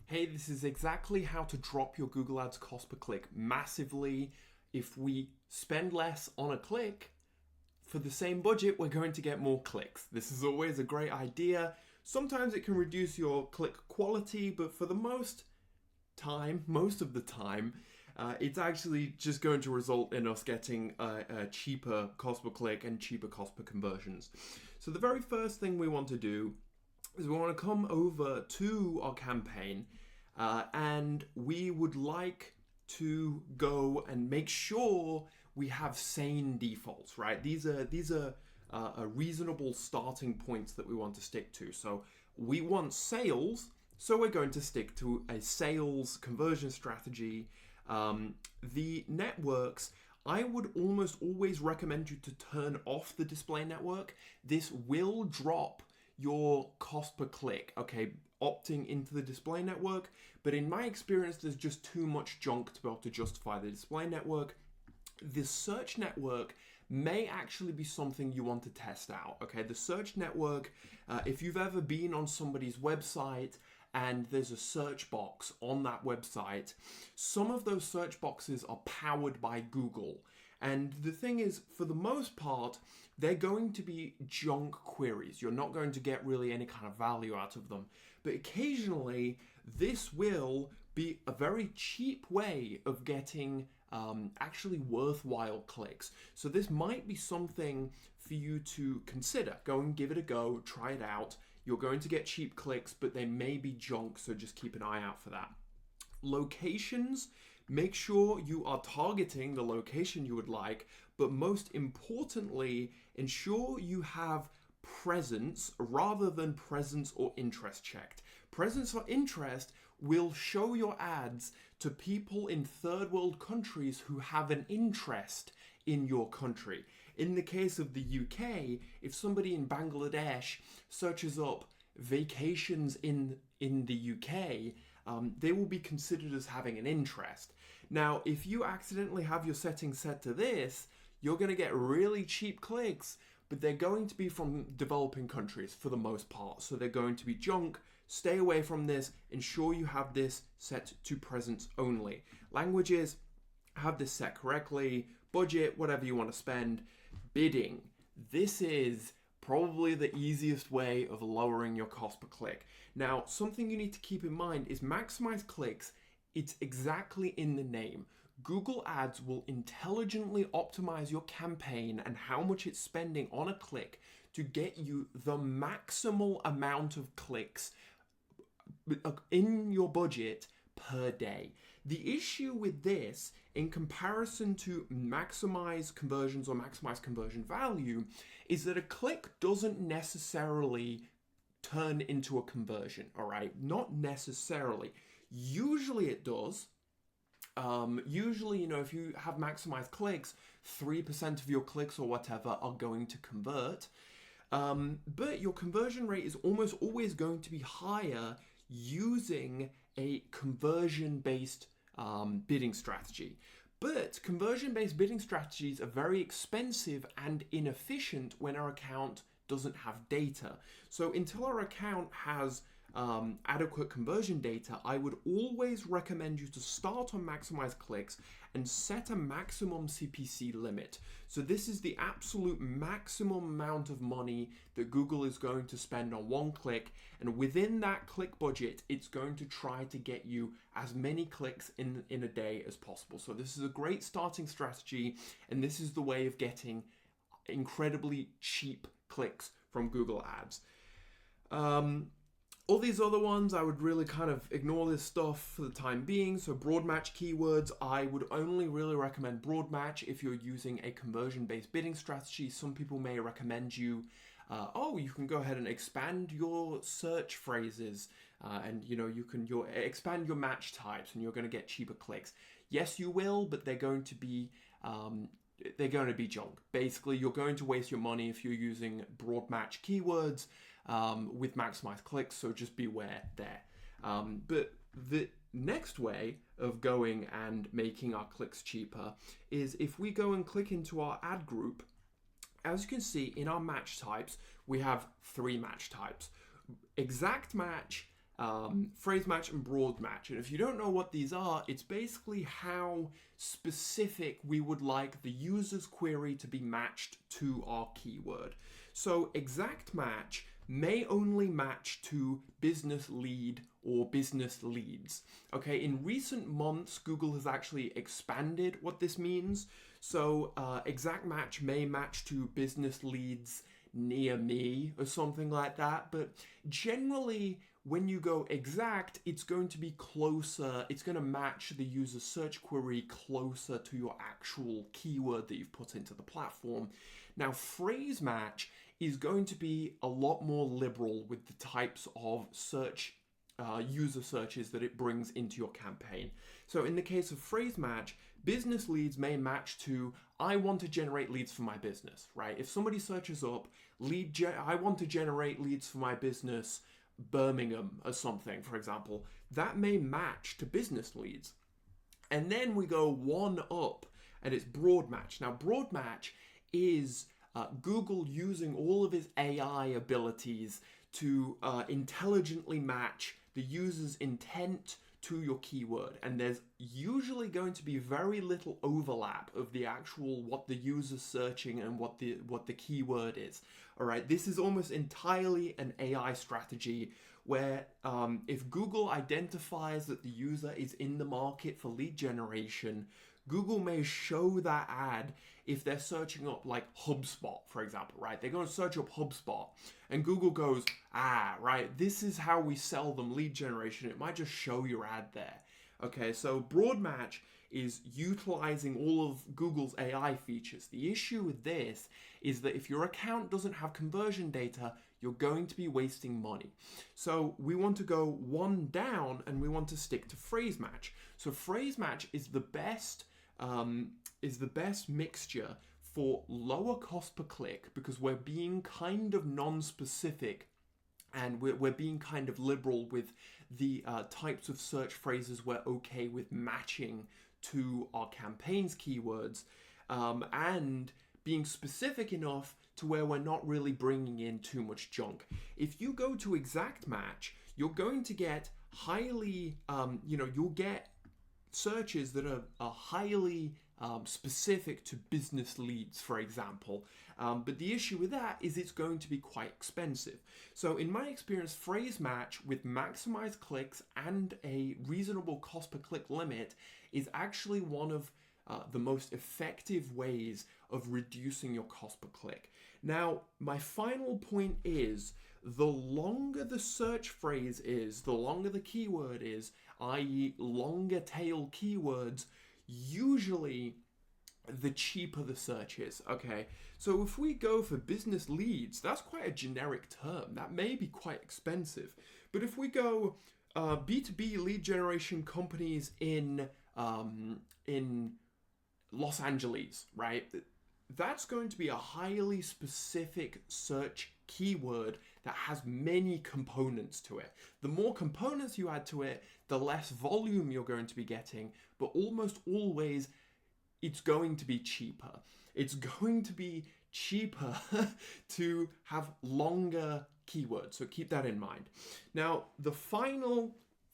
Hey, this is exactly how to drop your Google Ads cost per click massively. If we spend less on a click, for the same budget, we're going to get more clicks. This is always a great idea. Sometimes it can reduce your click quality, but for the most of the time, it's actually just going to result in us getting a cheaper cost per click and cheaper cost per conversions. So the very first thing we want to do is we want to come over to our campaign and we would like to go and make sure we have sane defaults, right? These are reasonable starting points that we want to stick to. So we want sales, so we're going to stick to a sales conversion strategy. The networks, I would almost always recommend you to turn off the display network. This will drop your cost per click, okay, opting into the display network. But in my experience, there's just too much junk to be able to justify the display network. The search network may actually be something you want to test out, okay? The search network, if you've ever been on somebody's website and there's a search box on that website, some of those search boxes are powered by Google. And the thing is, for the most part, they're going to be junk queries. You're not going to get really any kind of value out of them. But occasionally, this will be a very cheap way of getting actually worthwhile clicks. So this might be something for you to consider. Go and give it a go, try it out. You're going to get cheap clicks, but they may be junk, so just keep an eye out for that. Locations, make sure you are targeting the location you would like, but most importantly, ensure you have presence rather than presence or interest checked. Presence or interest will show your ads to people in third world countries who have an interest in your country. In the case of the UK, if somebody in Bangladesh searches up vacations in the UK, they will be considered as having an interest. Now, if you accidentally have your settings set to this, you're going to get really cheap clicks, but they're going to be from developing countries for the most part. So they're going to be junk. Stay away from this. Ensure you have this set to presence only. Languages, have this set correctly. Budget, whatever you want to spend. Bidding. This is probably the easiest way of lowering your cost per click. Now, something you need to keep in mind is Maximise Clicks. It's exactly in the name. Google Ads will intelligently optimize your campaign and how much it's spending on a click to get you the maximal amount of clicks in your budget per day. The issue with this, in comparison to maximize conversions or maximize conversion value, is that a click doesn't necessarily turn into a conversion, all right? Not necessarily. Usually it does. Usually, if you have maximized clicks, 3% of your clicks or whatever are going to convert. But your conversion rate is almost always going to be higher using a conversion-based bidding strategy. But conversion-based bidding strategies are very expensive and inefficient when our account doesn't have data. So until our account has adequate conversion data, I would always recommend you to start on Maximise Clicks and set a maximum CPC limit. So this is the absolute maximum amount of money that Google is going to spend on one click, and within that click budget, it's going to try to get you as many clicks in a day as possible. So this is a great starting strategy, and this is the way of getting incredibly cheap clicks from Google Ads. All these other ones, I would really kind of ignore this stuff for the time being. So broad match keywords, I would only really recommend broad match if you're using a conversion-based bidding strategy. Some people may recommend you, you can go ahead and expand your search phrases and you can expand your match types and you're going to get cheaper clicks. Yes, you will, but they're going to be junk. Basically, you're going to waste your money if you're using broad match keywords with Maximise Clicks, so just beware there. But the next way of going and making our clicks cheaper is if we go and click into our ad group. As you can see in our match types, we have 3 match types: exact match, phrase match and broad match. And if you don't know what these are, it's basically how specific we would like the user's query to be matched to our keyword. So exact match may only match to business lead or business leads. Okay, in recent months, Google has actually expanded what this means. So exact match may match to business leads near me or something like that. But generally, when you go exact, it's going to be closer. It's going to match the user search query closer to your actual keyword that you've put into the platform. Now, phrase match is going to be a lot more liberal with the types of search user searches that it brings into your campaign. So in the case of phrase match, business leads may match to, I want to generate leads for my business, right? If somebody searches up, I want to generate leads for my business, Birmingham or something, for example, that may match to business leads. And then we go one up and it's broad match. Now, broad match is Google using all of its AI abilities to intelligently match the user's intent to your keyword, and there's usually going to be very little overlap of the actual what the user's searching and what the keyword is. All right, this is almost entirely an AI strategy where if Google identifies that the user is in the market for lead generation, Google may show that ad if they're searching up like HubSpot, for example, right? They're going to search up HubSpot and Google goes, right, this is how we sell them lead generation. It might just show your ad there. Okay, so broad match is utilizing all of Google's AI features. The issue with this is that if your account doesn't have conversion data, you're going to be wasting money. So we want to go one down and we want to stick to phrase match. So phrase match is the best mixture for lower cost per click because we're being kind of non-specific and we're being kind of liberal with the types of search phrases we're okay with matching to our campaign's keywords, and being specific enough to where we're not really bringing in too much junk. If you go to exact match, you're going to get highly, you'll get searches that are highly specific to business leads, for example. But the issue with that is it's going to be quite expensive. So in my experience, phrase match with Maximise Clicks and a reasonable cost per click limit is actually one of the most effective ways of reducing your cost per click. Now, my final point is the longer the search phrase is, the longer the keyword is, i.e. longer tail keywords, usually the cheaper the search is, okay? So if we go for business leads, that's quite a generic term. That may be quite expensive. But if we go B2B lead generation companies in Los Angeles, right? That's going to be a highly specific search keyword that has many components to it. The more components you add to it, the less volume you're going to be getting, but almost always it's going to be cheaper. It's going to be cheaper to have longer keywords, so keep that in mind. Now, the final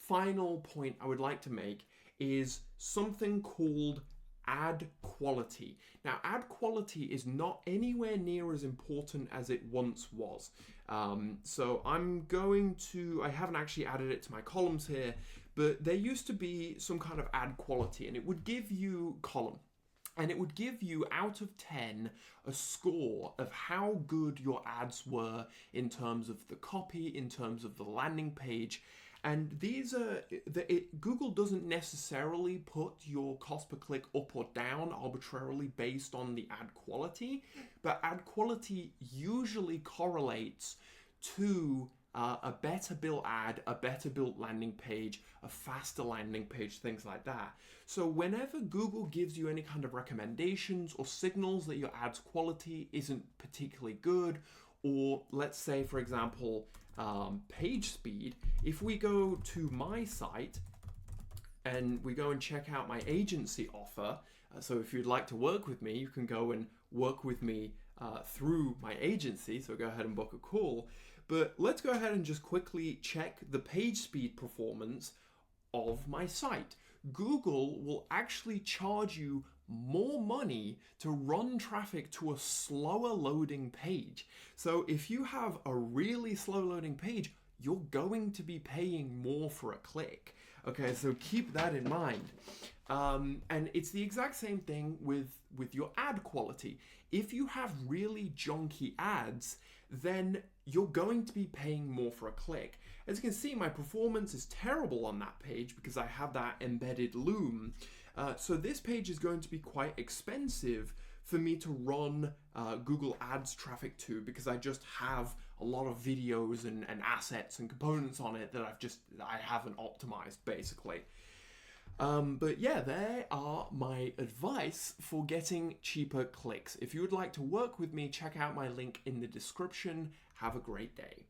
point I would like to make is something called ad quality. Now, ad quality is not anywhere near as important as it once was. So I haven't actually added it to my columns here, but there used to be some kind of ad quality, and it would give you and it would give you out of 10 a score of how good your ads were in terms of the copy, in terms of the landing page. And these are, Google doesn't necessarily put your cost per click up or down arbitrarily based on the ad quality, but ad quality usually correlates to a better built ad, a better built landing page, a faster landing page, things like that. So whenever Google gives you any kind of recommendations or signals that your ad's quality isn't particularly good, or let's say, for example, page speed, if we go to my site and we go and check out my agency offer, so if you'd like to work with me, you can go and work with me through my agency, so go ahead and book a call. But let's go ahead and just quickly check the page speed performance of my site. Google will actually charge you more money to run traffic to a slower loading page. So if you have a really slow loading page, you're going to be paying more for a click. Okay, so keep that in mind. And it's the exact same thing with your ad quality. If you have really junky ads, then you're going to be paying more for a click. As you can see, my performance is terrible on that page because I have that embedded loom. So this page is going to be quite expensive for me to run Google Ads traffic to, because I just have a lot of videos and assets and components on it that I haven't optimized, basically. But yeah, there are my advice for getting cheaper clicks. If you would like to work with me, check out my link in the description. Have a great day.